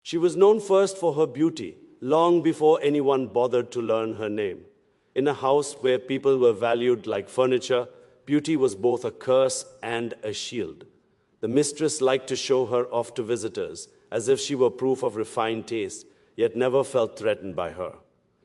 She was known first for her beauty, long before anyone bothered to learn her name. In a house where people were valued like furniture, beauty was both a curse and a shield. The mistress liked to show her off to visitors, as if she were proof of refined taste, yet never felt threatened by her.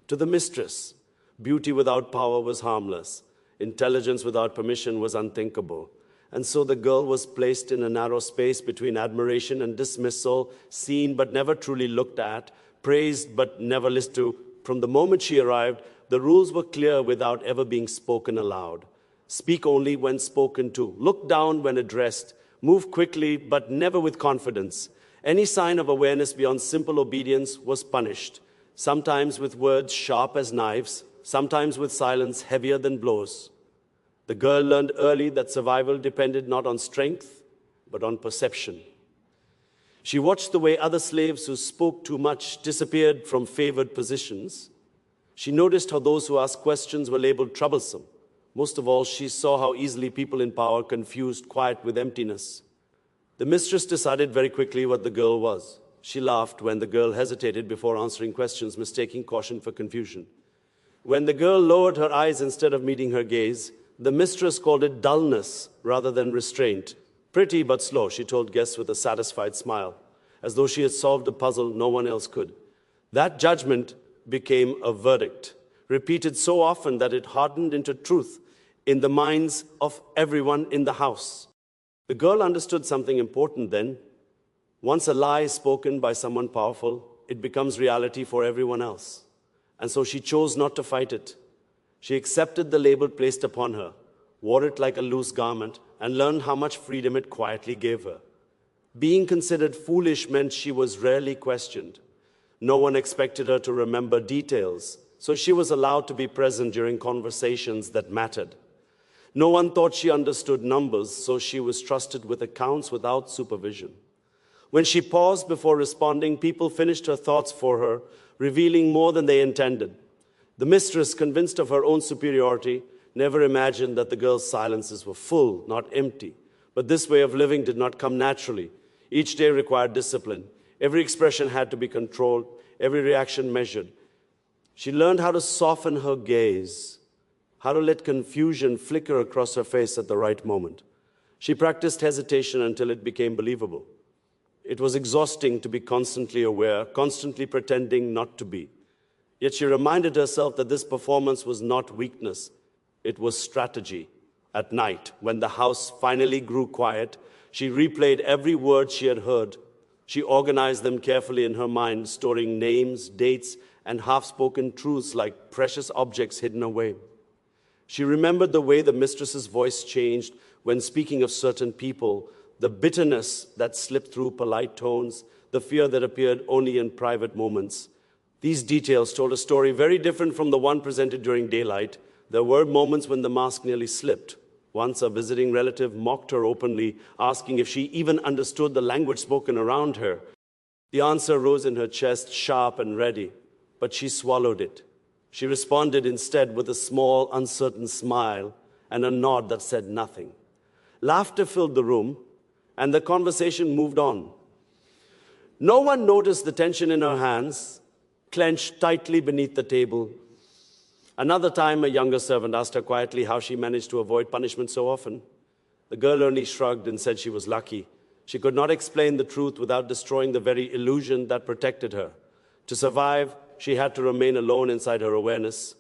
To the mistress, beauty without power was harmless. Intelligence without permission was unthinkable. And so the girl was placed in a narrow space between admiration and dismissal, seen but never truly looked at, praised but never listened to. From the moment she arrived, the rules were clear without ever being spoken aloud. Speak only when spoken to. Look down when addressed. Move quickly but never with confidence. Any sign of awareness beyond simple obedience was punished, sometimes with words sharp as knives, sometimes with silence heavier than blows. The girl learned early that survival depended not on strength, but on perception. She watched the way other slaves who spoke too much disappeared from favored positions. She noticed how those who asked questions were labeled troublesome. Most of all, she saw how easily people in power confused quiet with emptiness. The mistress decided very quickly what the girl was. She laughed when the girl hesitated before answering questions, mistaking caution for confusion. When the girl lowered her eyes instead of meeting her gaze, the mistress called it dullness rather than restraint. Pretty but slow, she told guests with a satisfied smile, as though she had solved a puzzle no one else could. That judgment became a verdict, repeated so often that it hardened into truth in the minds of everyone in the house. The girl understood something important then. Once a lie is spoken by someone powerful, it becomes reality for everyone else. And so she chose not to fight it. She accepted the label placed upon her, wore it like a loose garment, and learned how much freedom it quietly gave her. Being considered foolish meant she was rarely questioned. No one expected her to remember details, so she was allowed to be present during conversations that mattered. No one thought she understood numbers, so she was trusted with accounts without supervision. When she paused before responding, people finished her thoughts for her, revealing more than they intended. The mistress, convinced of her own superiority, never imagined that the girl's silences were full, not empty. But this way of living did not come naturally. Each day required discipline. Every expression had to be controlled, every reaction measured. She learned how to soften her gaze, how to let confusion flicker across her face at the right moment. She practiced hesitation until it became believable. It was exhausting to be constantly aware, constantly pretending not to be. Yet she reminded herself that this performance was not weakness, it was strategy. At night, when the house finally grew quiet, she replayed every word she had heard. She organized them carefully in her mind, storing names, dates, and half-spoken truths like precious objects hidden away. She remembered the way the mistress's voice changed when speaking of certain people, the bitterness that slipped through polite tones, the fear that appeared only in private moments. These details told a story very different from the one presented during daylight. There were moments when the mask nearly slipped. Once a visiting relative mocked her openly, asking if she even understood the language spoken around her. The answer rose in her chest, sharp and ready, but she swallowed it. She responded instead with a small, uncertain smile and a nod that said nothing. Laughter filled the room, and the conversation moved on. No one noticed the tension in her hands, clenched tightly beneath the table. Another time, a younger servant asked her quietly how she managed to avoid punishment so often. The girl only shrugged and said she was lucky. She could not explain the truth without destroying the very illusion that protected her. To survive, she had to remain alone inside her awareness.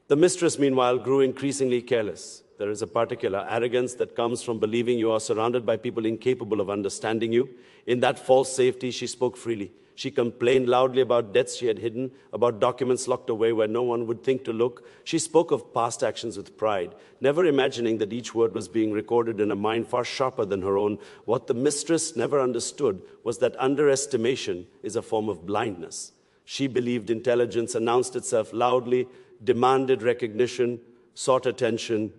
The mistress, meanwhile, grew increasingly careless. There is a particular arrogance that comes from believing you are surrounded by people incapable of understanding you. In that false safety, she spoke freely. She complained loudly about debts she had hidden, about documents locked away where no one would think to look. She spoke of past actions with pride, never imagining that each word was being recorded in a mind far sharper than her own. What the mistress never understood was that underestimation is a form of blindness. She believed intelligence announced itself loudly, demanded recognition, sought attention.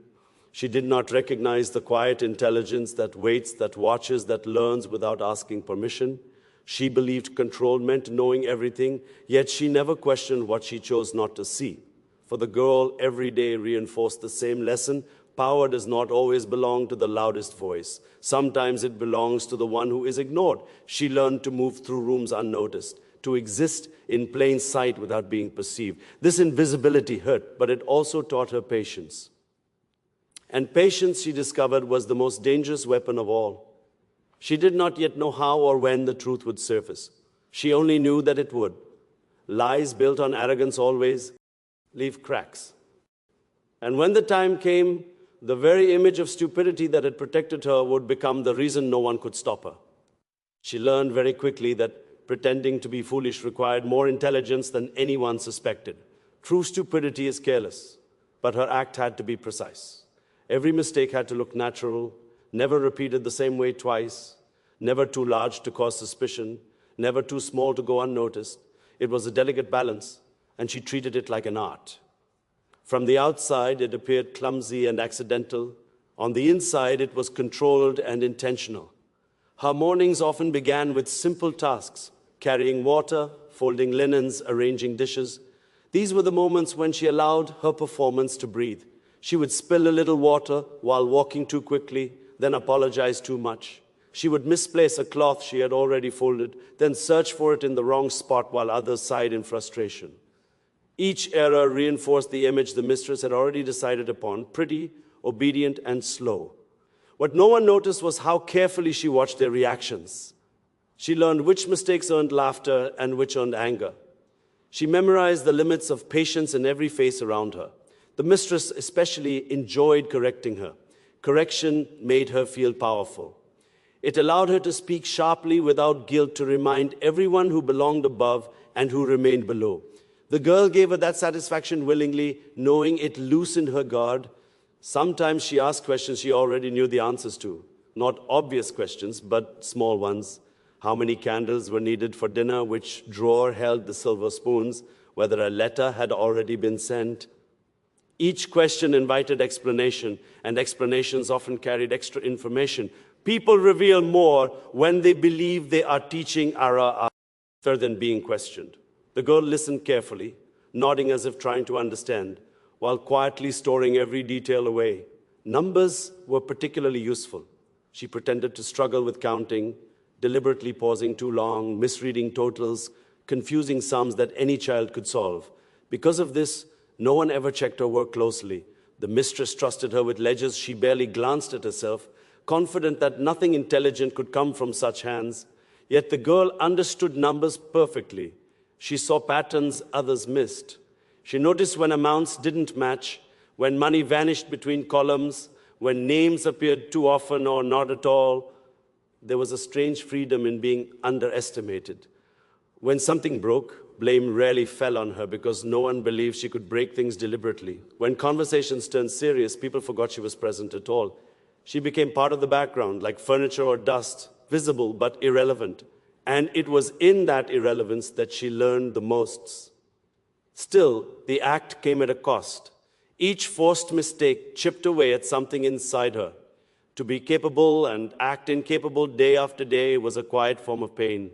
She did not recognize the quiet intelligence that waits, that watches, that learns without asking permission. She believed control meant knowing everything, yet she never questioned what she chose not to see. For the girl, every day reinforced the same lesson: Power does not always belong to the loudest voice. Sometimes it belongs to the one who is ignored. She learned to move through rooms unnoticed, to exist in plain sight without being perceived. This invisibility hurt, but it also taught her patience. And patience, she discovered, was the most dangerous weapon of all. She did not yet know how or when the truth would surface. She only knew that it would. Lies built on arrogance always leave cracks. And when the time came, the very image of stupidity that had protected her would become the reason no one could stop her. She learned very quickly that pretending to be foolish required more intelligence than anyone suspected. True stupidity is careless, but her act had to be precise. Every mistake had to look natural, never repeated the same way twice, never too large to cause suspicion, never too small to go unnoticed. It was a delicate balance, and she treated it like an art. From the outside, it appeared clumsy and accidental. On the inside, it was controlled and intentional. Her mornings often began with simple tasks, carrying water, folding linens, arranging dishes. These were the moments when she allowed her performance to breathe. She would spill a little water while walking too quickly, then apologize too much. She would misplace a cloth she had already folded, then search for it in the wrong spot while others sighed in frustration. Each error reinforced the image the mistress had already decided upon: pretty, obedient, and slow. What no one noticed was how carefully she watched their reactions. She learned which mistakes earned laughter and which earned anger. She memorized the limits of patience in every face around her. The mistress especially enjoyed correcting her. Correction made her feel powerful. It allowed her to speak sharply without guilt, to remind everyone who belonged above and who remained below. The girl gave her that satisfaction willingly, knowing it loosened her guard. Sometimes she asked questions she already knew the answers to. Not obvious questions, but small ones. How many candles were needed for dinner? Which drawer held the silver spoons? Whether a letter had already been sent? Each question invited explanation, and explanations often carried extra information. People reveal more when they believe they are teaching rather than being questioned. The girl listened carefully, nodding as if trying to understand, while quietly storing every detail away. Numbers were particularly useful. She pretended to struggle with counting, deliberately pausing too long, misreading totals, confusing sums that any child could solve. Because of this, no one ever checked her work closely. The mistress trusted her with ledgers she barely glanced at herself, confident that nothing intelligent could come from such hands. Yet the girl understood numbers perfectly. She saw patterns others missed. She noticed when amounts didn't match, when money vanished between columns, when names appeared too often or not at all. There was a strange freedom in being underestimated. When something broke, blame rarely fell on her because no one believed she could break things deliberately. When conversations turned serious, people forgot she was present at all. She became part of the background, like furniture or dust, visible but irrelevant. And it was in that irrelevance that she learned the most. Still, the act came at a cost. Each forced mistake chipped away at something inside her. To be capable and act incapable day after day was a quiet form of pain.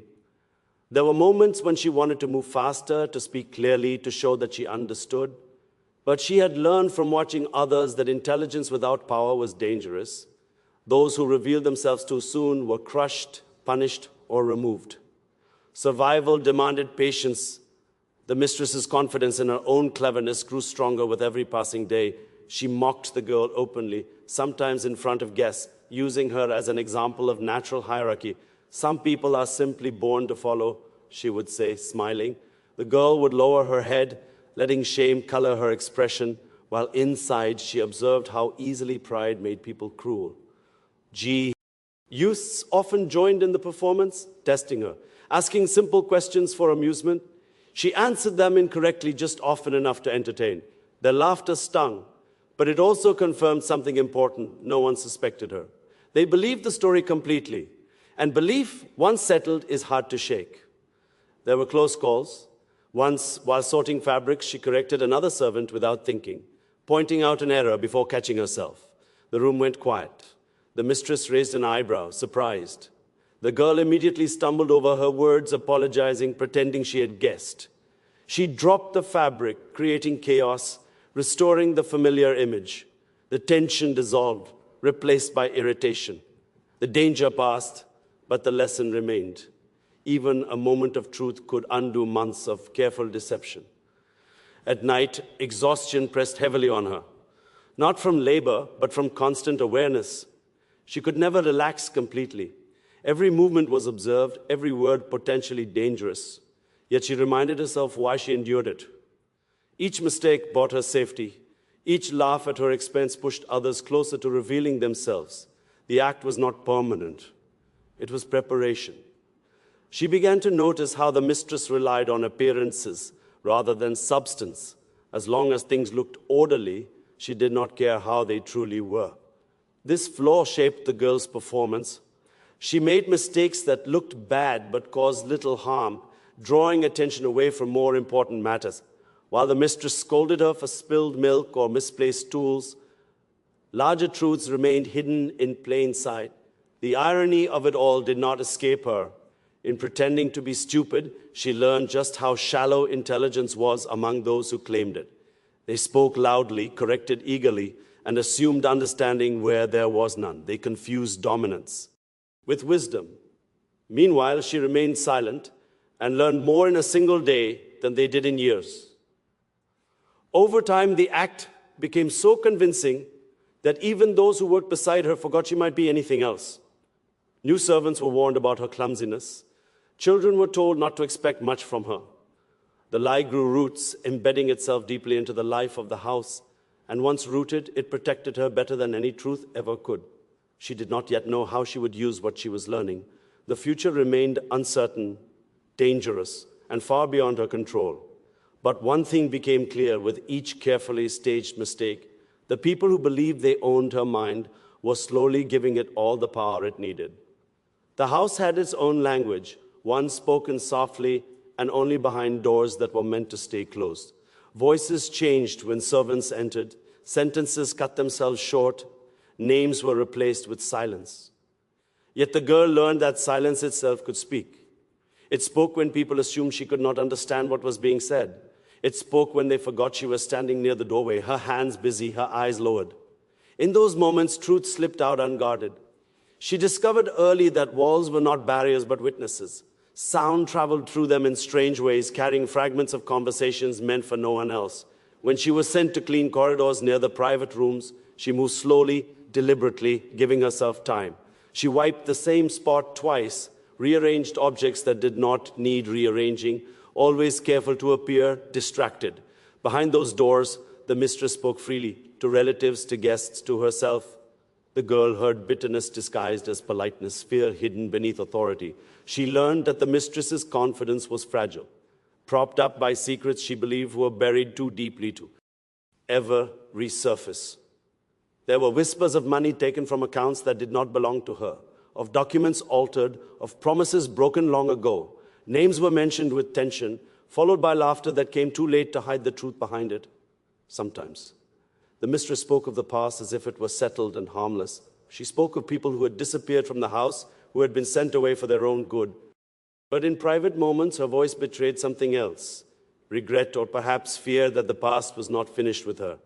There were moments when she wanted to move faster, to speak clearly, to show that she understood. But she had learned from watching others that intelligence without power was dangerous. Those who revealed themselves too soon were crushed, punished, or removed. Survival demanded patience. The mistress's confidence in her own cleverness grew stronger with every passing day. She mocked the girl openly, sometimes in front of guests, using her as an example of natural hierarchy. Some people are simply born to follow, she would say, smiling. The girl would lower her head, letting shame color her expression, while inside she observed how easily pride made people cruel. Youths often joined in the performance, testing her, asking simple questions for amusement. She answered them incorrectly just often enough to entertain. Their laughter stung, but it also confirmed something important. No one suspected her. They believed the story completely, and belief, once settled, is hard to shake. There were close calls. Once, while sorting fabrics, she corrected another servant without thinking, pointing out an error before catching herself. The room went quiet. The mistress raised an eyebrow, surprised. The girl immediately stumbled over her words, apologizing, pretending she had guessed. She dropped the fabric, creating chaos, restoring the familiar image. The tension dissolved, replaced by irritation. The danger passed, but the lesson remained. Even a moment of truth could undo months of careful deception. At night, exhaustion pressed heavily on her, not from labor, but from constant awareness. She could never relax completely. Every movement was observed, every word potentially dangerous. Yet she reminded herself why she endured it. Each mistake brought her safety. Each laugh at her expense pushed others closer to revealing themselves. The act was not permanent. It was preparation. She began to notice how the mistress relied on appearances rather than substance. As long as things looked orderly, she did not care how they truly were. This flaw shaped the girl's performance. She made mistakes that looked bad but caused little harm, drawing attention away from more important matters. While the mistress scolded her for spilled milk or misplaced tools, larger truths remained hidden in plain sight. The irony of it all did not escape her. In pretending to be stupid, she learned just how shallow intelligence was among those who claimed it. They spoke loudly, corrected eagerly, and assumed understanding where there was none. They confused dominance with wisdom. Meanwhile, she remained silent and learned more in a single day than they did in years. Over time, the act became so convincing that even those who worked beside her forgot she might be anything else. New servants were warned about her clumsiness. Children were told not to expect much from her. The lie grew roots, embedding itself deeply into the life of the house, and once rooted, it protected her better than any truth ever could. She did not yet know how she would use what she was learning. The future remained uncertain, dangerous, and far beyond her control. But one thing became clear with each carefully staged mistake. The people who believed they owned her mind were slowly giving it all the power it needed. The house had its own language, one spoken softly and only behind doors that were meant to stay closed. Voices changed when servants entered. Sentences cut themselves short. Names were replaced with silence. Yet the girl learned that silence itself could speak. It spoke when people assumed she could not understand what was being said. It spoke when they forgot she was standing near the doorway, her hands busy, her eyes lowered. In those moments, truth slipped out unguarded. She discovered early that walls were not barriers but witnesses. Sound traveled through them in strange ways, carrying fragments of conversations meant for no one else. When she was sent to clean corridors near the private rooms, she moved slowly, deliberately, giving herself time. She wiped the same spot twice, rearranged objects that did not need rearranging, always careful to appear distracted. Behind those doors, the mistress spoke freely, to relatives, to guests, to herself. The girl heard bitterness disguised as politeness, fear hidden beneath authority. She learned that the mistress's confidence was fragile, propped up by secrets she believed were buried too deeply to ever resurface. There were whispers of money taken from accounts that did not belong to her, of documents altered, of promises broken long ago. Names were mentioned with tension, followed by laughter that came too late to hide the truth behind it. Sometimes. The mistress spoke of the past as if it were settled and harmless. She spoke of people who had disappeared from the house, who had been sent away for their own good. But in private moments, her voice betrayed something else, regret or perhaps fear that the past was not finished with her.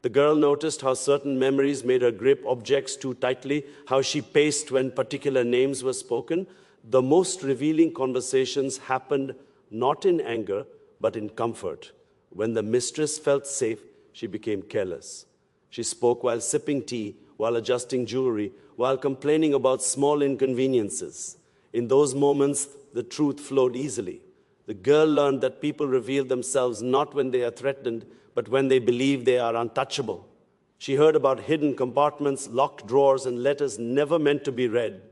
The girl noticed how certain memories made her grip objects too tightly, how she paced when particular names were spoken. The most revealing conversations happened not in anger, but in comfort. When the mistress felt safe, she became careless. She spoke while sipping tea, while adjusting jewelry, while complaining about small inconveniences. In those moments, the truth flowed easily. The girl learned that people reveal themselves not when they are threatened, but when they believe they are untouchable. She heard about hidden compartments, locked drawers, and letters never meant to be read.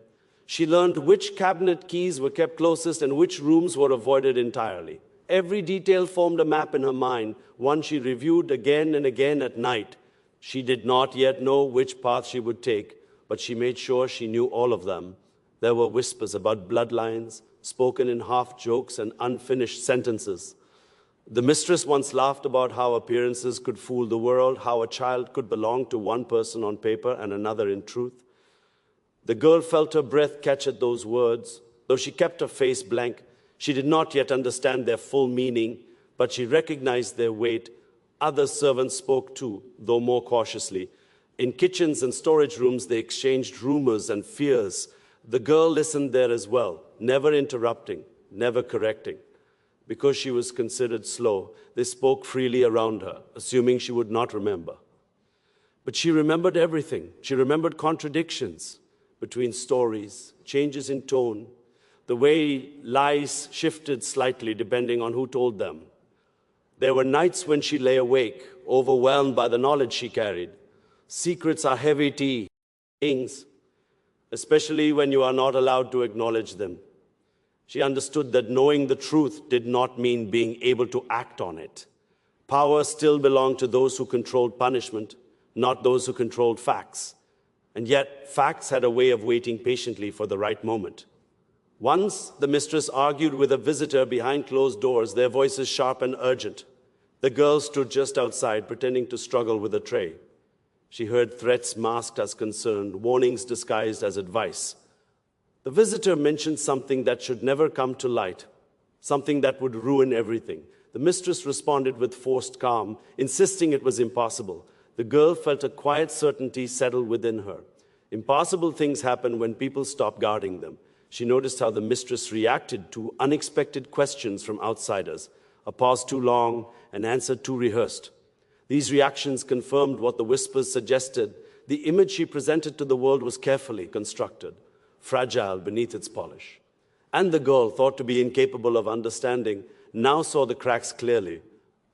She learned which cabinet keys were kept closest and which rooms were avoided entirely. Every detail formed a map in her mind, one she reviewed again and again at night. She did not yet know which path she would take, but she made sure she knew all of them. There were whispers about bloodlines, spoken in half-jokes and unfinished sentences. The mistress once laughed about how appearances could fool the world, how a child could belong to one person on paper and another in truth. The girl felt her breath catch at those words. Though she kept her face blank, she did not yet understand their full meaning, but she recognized their weight. Other servants spoke too, though more cautiously. In kitchens and storage rooms, they exchanged rumors and fears. The girl listened there as well, never interrupting, never correcting. Because she was considered slow, they spoke freely around her, assuming she would not remember. But she remembered everything. She remembered contradictions between stories, changes in tone, the way lies shifted slightly depending on who told them. There were nights when she lay awake, overwhelmed by the knowledge she carried. Secrets are heavy tea, things, especially when you are not allowed to acknowledge them. She understood that knowing the truth did not mean being able to act on it. Power still belonged to those who controlled punishment, not those who controlled facts. And yet, facts had a way of waiting patiently for the right moment. Once, the mistress argued with a visitor behind closed doors, their voices sharp and urgent. The girl stood just outside, pretending to struggle with a tray. She heard threats masked as concern, warnings disguised as advice. The visitor mentioned something that should never come to light, something that would ruin everything. The mistress responded with forced calm, insisting it was impossible. The girl felt a quiet certainty settle within her. Impossible things happen when people stop guarding them. She noticed how the mistress reacted to unexpected questions from outsiders, a pause too long, an answer too rehearsed. These reactions confirmed what the whispers suggested. The image she presented to the world was carefully constructed, fragile beneath its polish. And the girl, thought to be incapable of understanding, now saw the cracks clearly.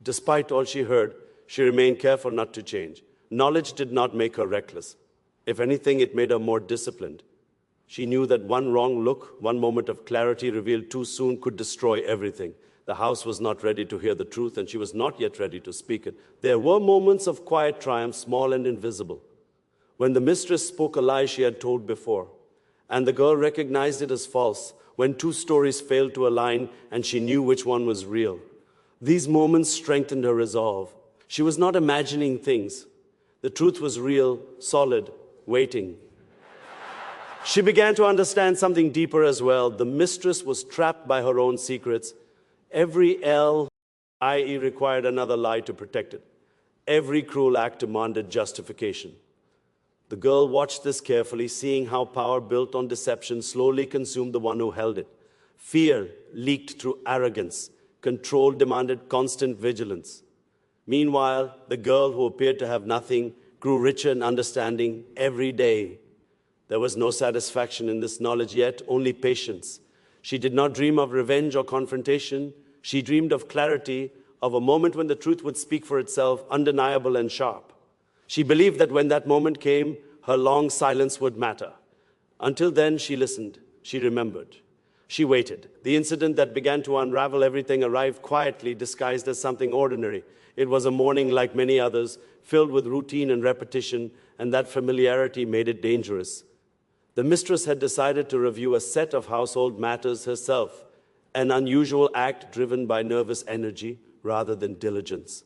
Despite all she heard, she remained careful not to change. Knowledge did not make her reckless. If anything, it made her more disciplined. She knew that one wrong look, one moment of clarity revealed too soon could destroy everything. The house was not ready to hear the truth, and she was not yet ready to speak it. There were moments of quiet triumph, small and invisible, when the mistress spoke a lie she had told before, and the girl recognized it as false, when two stories failed to align and she knew which one was real. These moments strengthened her resolve. She was not imagining things. The truth was real, solid, waiting. She began to understand something deeper as well. The mistress was trapped by her own secrets. Every L, i.e., required another lie to protect it. Every cruel act demanded justification. The girl watched this carefully, seeing how power built on deception slowly consumed the one who held it. Fear leaked through arrogance. Control demanded constant vigilance. Meanwhile, the girl who appeared to have nothing grew richer in understanding every day. There was no satisfaction in this knowledge yet, only patience. She did not dream of revenge or confrontation. She dreamed of clarity, of a moment when the truth would speak for itself, undeniable and sharp. She believed that when that moment came, her long silence would matter. Until then, she listened. She remembered. She waited. The incident that began to unravel everything arrived quietly, disguised as something ordinary. It was a morning like many others, filled with routine and repetition, and that familiarity made it dangerous. The mistress had decided to review a set of household matters herself, an unusual act driven by nervous energy rather than diligence.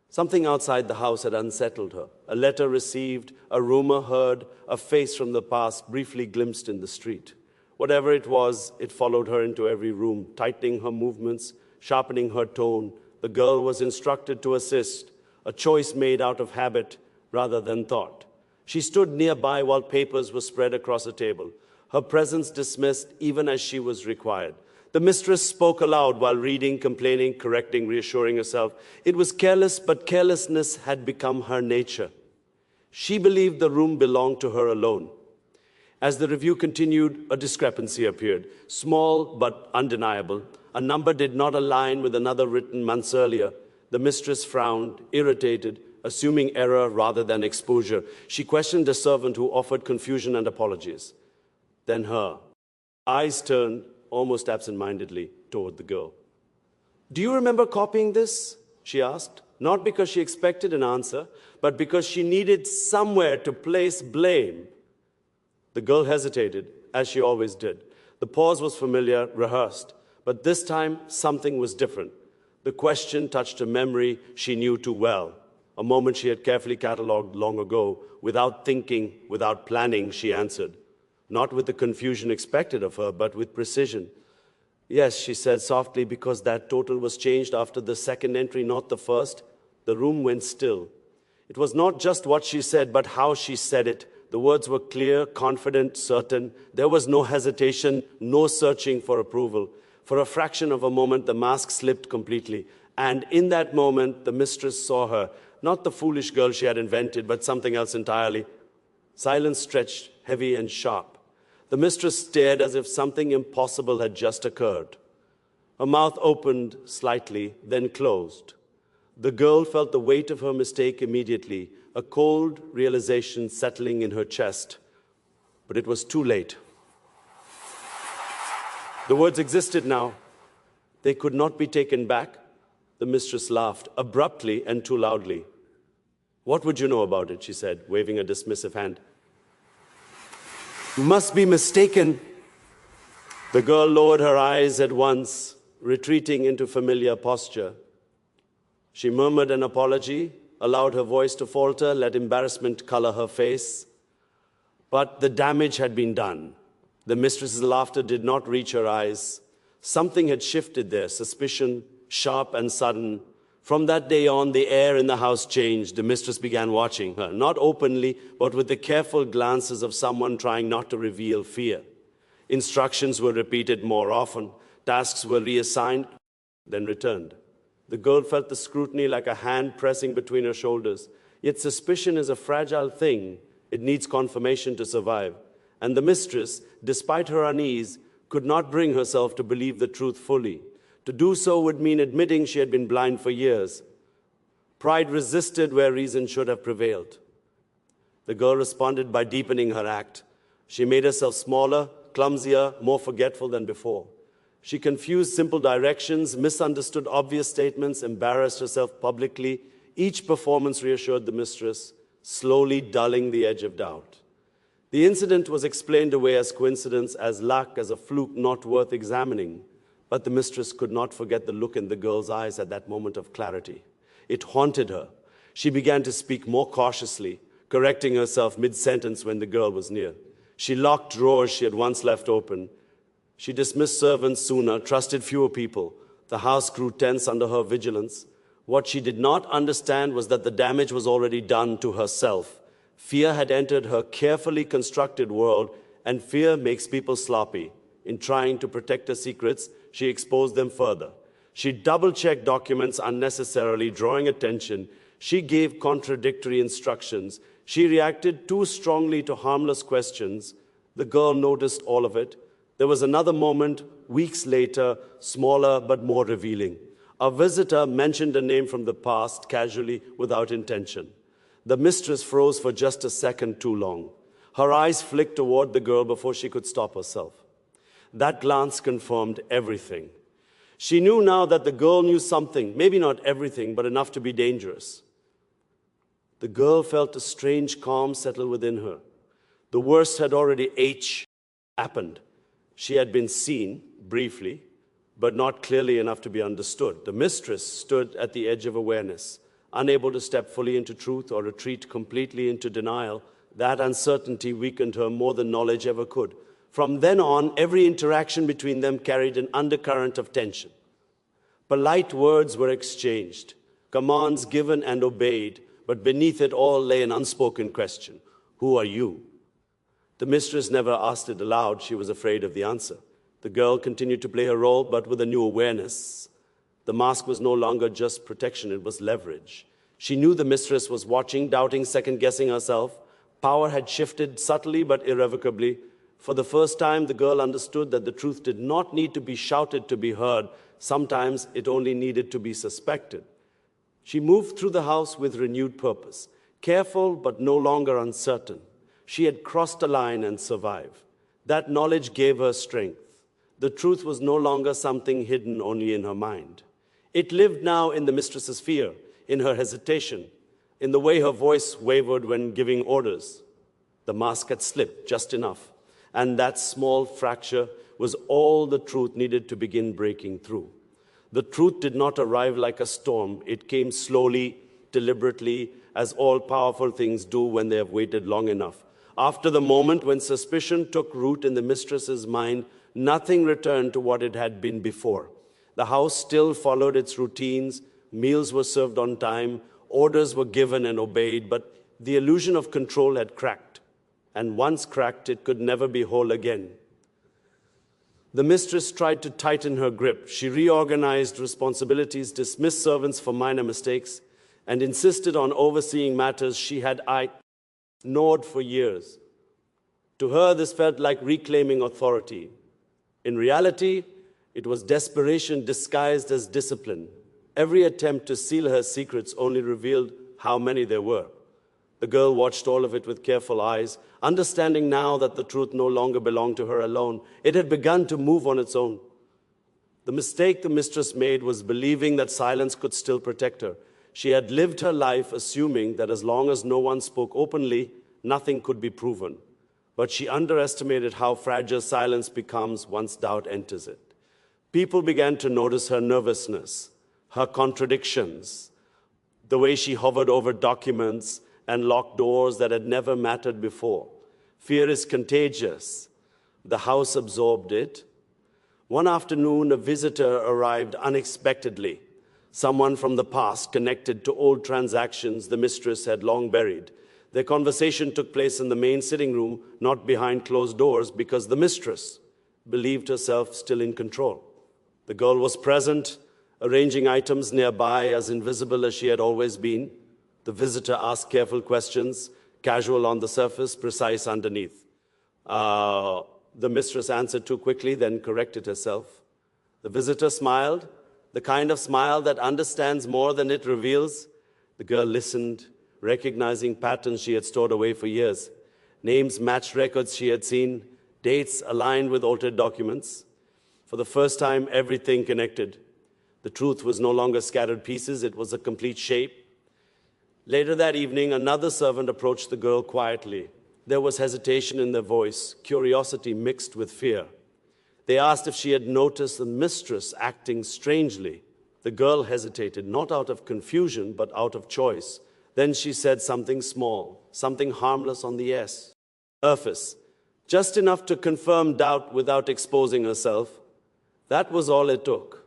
Something outside the house had unsettled her. A letter received, a rumor heard, a face from the past briefly glimpsed in the street. Whatever it was, it followed her into every room, tightening her movements, sharpening her tone. The girl was instructed to assist, a choice made out of habit rather than thought. She stood nearby while papers were spread across a table, her presence dismissed even as she was required. The mistress spoke aloud while reading, complaining, correcting, reassuring herself. It was careless, but carelessness had become her nature. She believed the room belonged to her alone. As the review continued, a discrepancy appeared, small but undeniable. A number did not align with another written months earlier. The mistress frowned, irritated, assuming error rather than exposure. She questioned a servant who offered confusion and apologies. Then her eyes turned almost absent-mindedly toward the girl. "Do you remember copying this?" she asked, not because she expected an answer, but because she needed somewhere to place blame. The girl hesitated, as she always did. The pause was familiar, rehearsed, but this time something was different. The question touched a memory she knew too well, a moment she had carefully catalogued long ago. Without thinking, without planning, she answered, not with the confusion expected of her, but with precision. "Yes," she said softly, because that total was changed after the second entry, not the first. The room went still. It was not just what she said, but how she said it. The words were clear, confident, certain. There was no hesitation, no searching for approval. For a fraction of a moment, the mask slipped completely. And in that moment, the mistress saw her, not the foolish girl she had invented, but something else entirely. Silence stretched, heavy and sharp. The mistress stared as if something impossible had just occurred. Her mouth opened slightly, then closed. The girl felt the weight of her mistake immediately, a cold realization settling in her chest. But it was too late. The words existed now. They could not be taken back. The mistress laughed, abruptly and too loudly. "What would you know about it?" she said, waving a dismissive hand. "You must be mistaken." The girl lowered her eyes at once, retreating into familiar posture. She murmured an apology, allowed her voice to falter, let embarrassment color her face. But the damage had been done. The mistress's laughter did not reach her eyes. Something had shifted there, suspicion, sharp and sudden. From that day on, the air in the house changed. The mistress began watching her, not openly, but with the careful glances of someone trying not to reveal fear. Instructions were repeated more often. Tasks were reassigned, then returned. The girl felt the scrutiny like a hand pressing between her shoulders. Yet suspicion is a fragile thing. It needs confirmation to survive. And the mistress, despite her unease, could not bring herself to believe the truth fully. To do so would mean admitting she had been blind for years. Pride resisted where reason should have prevailed. The girl responded by deepening her act. She made herself smaller, clumsier, more forgetful than before. She confused simple directions, misunderstood obvious statements, embarrassed herself publicly. Each performance reassured the mistress, slowly dulling the edge of doubt. The incident was explained away as coincidence, as luck, as a fluke not worth examining. But the mistress could not forget the look in the girl's eyes at that moment of clarity. It haunted her. She began to speak more cautiously, correcting herself mid-sentence when the girl was near. She locked drawers she had once left open. She dismissed servants sooner, trusted fewer people. The house grew tense under her vigilance. What she did not understand was that the damage was already done to herself. Fear had entered her carefully constructed world, and fear makes people sloppy. In trying to protect her secrets, she exposed them further. She double-checked documents unnecessarily, drawing attention. She gave contradictory instructions. She reacted too strongly to harmless questions. The girl noticed all of it. There was another moment, weeks later, smaller but more revealing. A visitor mentioned a name from the past, casually, without intention. The mistress froze for just a second too long. Her eyes flicked toward the girl before she could stop herself. That glance confirmed everything. She knew now that the girl knew something, maybe not everything, but enough to be dangerous. The girl felt a strange calm settle within her. The worst had already happened. She had been seen, briefly, but not clearly enough to be understood. The mistress stood at the edge of awareness, unable to step fully into truth or retreat completely into denial. That uncertainty weakened her more than knowledge ever could. From then on, every interaction between them carried an undercurrent of tension. Polite words were exchanged, commands given and obeyed, but beneath it all lay an unspoken question. Who are you? The mistress never asked it aloud. She was afraid of the answer. The girl continued to play her role, but with a new awareness. The mask was no longer just protection, it was leverage. She knew the mistress was watching, doubting, second-guessing herself. Power had shifted subtly but irrevocably. For the first time, the girl understood that the truth did not need to be shouted to be heard. Sometimes it only needed to be suspected. She moved through the house with renewed purpose, careful but no longer uncertain. She had crossed a line and survived. That knowledge gave her strength. The truth was no longer something hidden only in her mind. It lived now in the mistress's fear, in her hesitation, in the way her voice wavered when giving orders. The mask had slipped just enough, and that small fracture was all the truth needed to begin breaking through. The truth did not arrive like a storm. It came slowly, deliberately, as all powerful things do when they have waited long enough. After the moment when suspicion took root in the mistress's mind, nothing returned to what it had been before. The house still followed its routines. Meals were served on time. Orders were given and obeyed, but the illusion of control had cracked. And once cracked, it could never be whole again. The mistress tried to tighten her grip. She reorganized responsibilities, dismissed servants for minor mistakes, and insisted on overseeing matters she had ignored for years. To her, this felt like reclaiming authority. In reality, it was desperation disguised as discipline. Every attempt to seal her secrets only revealed how many there were. The girl watched all of it with careful eyes, understanding now that the truth no longer belonged to her alone. It had begun to move on its own. The mistake the mistress made was believing that silence could still protect her. She had lived her life assuming that as long as no one spoke openly, nothing could be proven. But she underestimated how fragile silence becomes once doubt enters it. People began to notice her nervousness, her contradictions, the way she hovered over documents and locked doors that had never mattered before. Fear is contagious. The house absorbed it. One afternoon, a visitor arrived unexpectedly. Someone from the past connected to old transactions the mistress had long buried. Their conversation took place in the main sitting room, not behind closed doors, because the mistress believed herself still in control. The girl was present, arranging items nearby as invisible as she had always been. The visitor asked careful questions, casual on the surface, precise underneath. The mistress answered too quickly, then corrected herself. The visitor smiled, the kind of smile that understands more than it reveals. The girl listened, recognizing patterns she had stored away for years. Names matched records she had seen, dates aligned with altered documents. For the first time, everything connected. The truth was no longer scattered pieces, it was a complete shape. Later that evening, another servant approached the girl quietly. There was hesitation in their voice, curiosity mixed with fear. They asked if she had noticed the mistress acting strangely. The girl hesitated, not out of confusion, but out of choice. Then she said something small, something harmless on the surface, just enough to confirm doubt without exposing herself. That was all it took.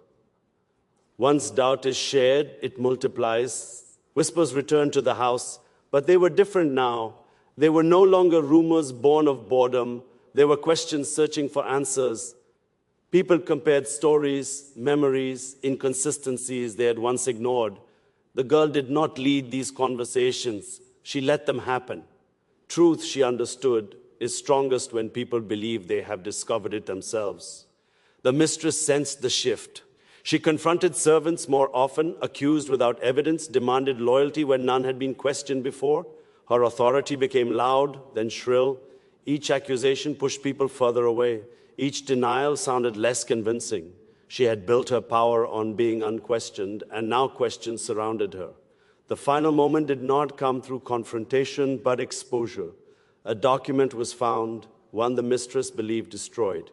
Once doubt is shared, it multiplies. Whispers returned to the house, but they were different now. They were no longer rumors born of boredom. They were questions searching for answers. People compared stories, memories, inconsistencies they had once ignored. The girl did not lead these conversations. She let them happen. Truth, she understood, is strongest when people believe they have discovered it themselves. The mistress sensed the shift. She confronted servants more often, accused without evidence, demanded loyalty when none had been questioned before. Her authority became loud, then shrill. Each accusation pushed people further away. Each denial sounded less convincing. She had built her power on being unquestioned, and now questions surrounded her. The final moment did not come through confrontation, but exposure. A document was found, one the mistress believed destroyed.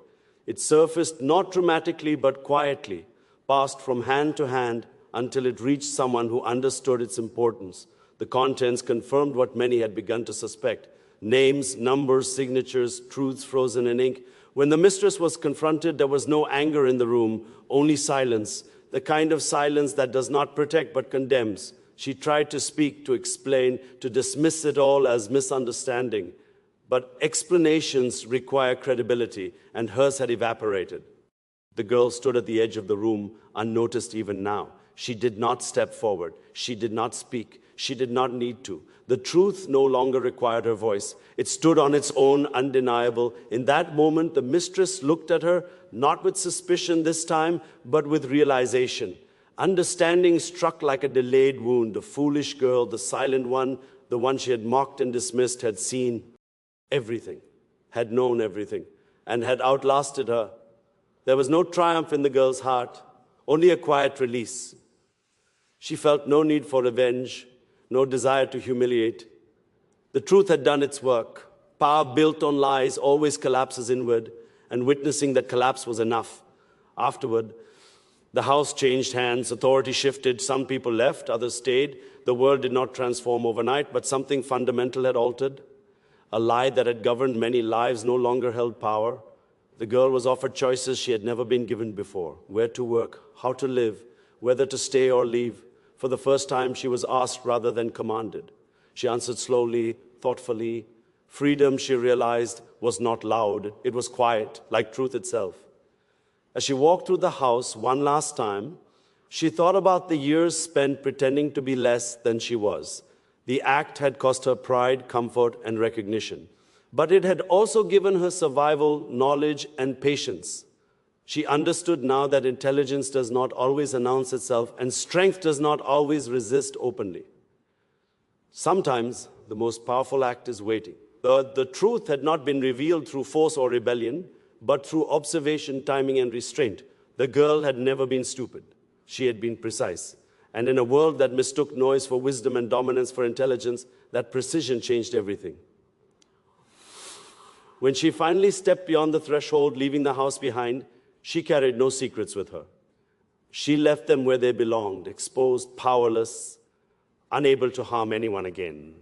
It surfaced not dramatically, but quietly, passed from hand to hand until it reached someone who understood its importance. The contents confirmed what many had begun to suspect. Names, numbers, signatures, truths frozen in ink. When the mistress was confronted, there was no anger in the room, only silence, the kind of silence that does not protect but condemns. She tried to speak, to explain, to dismiss it all as misunderstanding. But explanations require credibility, and hers had evaporated. The girl stood at the edge of the room, unnoticed even now. She did not step forward. She did not speak. She did not need to. The truth no longer required her voice. It stood on its own, undeniable. In that moment, the mistress looked at her, not with suspicion this time, but with realization. Understanding struck like a delayed wound. The foolish girl, the silent one, the one she had mocked and dismissed, had seen everything, had known everything, and had outlasted her. There was no triumph in the girl's heart, only a quiet release. She felt no need for revenge, no desire to humiliate. The truth had done its work. Power built on lies always collapses inward, and witnessing that collapse was enough. Afterward, the house changed hands, authority shifted, some people left, others stayed. The world did not transform overnight, but something fundamental had altered. A lie that had governed many lives no longer held power. The girl was offered choices she had never been given before. Where to work, how to live, whether to stay or leave. For the first time, she was asked rather than commanded. She answered slowly, thoughtfully. Freedom, she realized, was not loud. It was quiet, like truth itself. As she walked through the house one last time, she thought about the years spent pretending to be less than she was. The act had cost her pride, comfort, and recognition. But it had also given her survival, knowledge, and patience. She understood now that intelligence does not always announce itself, and strength does not always resist openly. Sometimes the most powerful act is waiting. The truth had not been revealed through force or rebellion, but through observation, timing, and restraint. The girl had never been stupid. She had been precise. And in a world that mistook noise for wisdom and dominance for intelligence, that precision changed everything. When she finally stepped beyond the threshold, leaving the house behind, she carried no secrets with her. She left them where they belonged, exposed, powerless, unable to harm anyone again.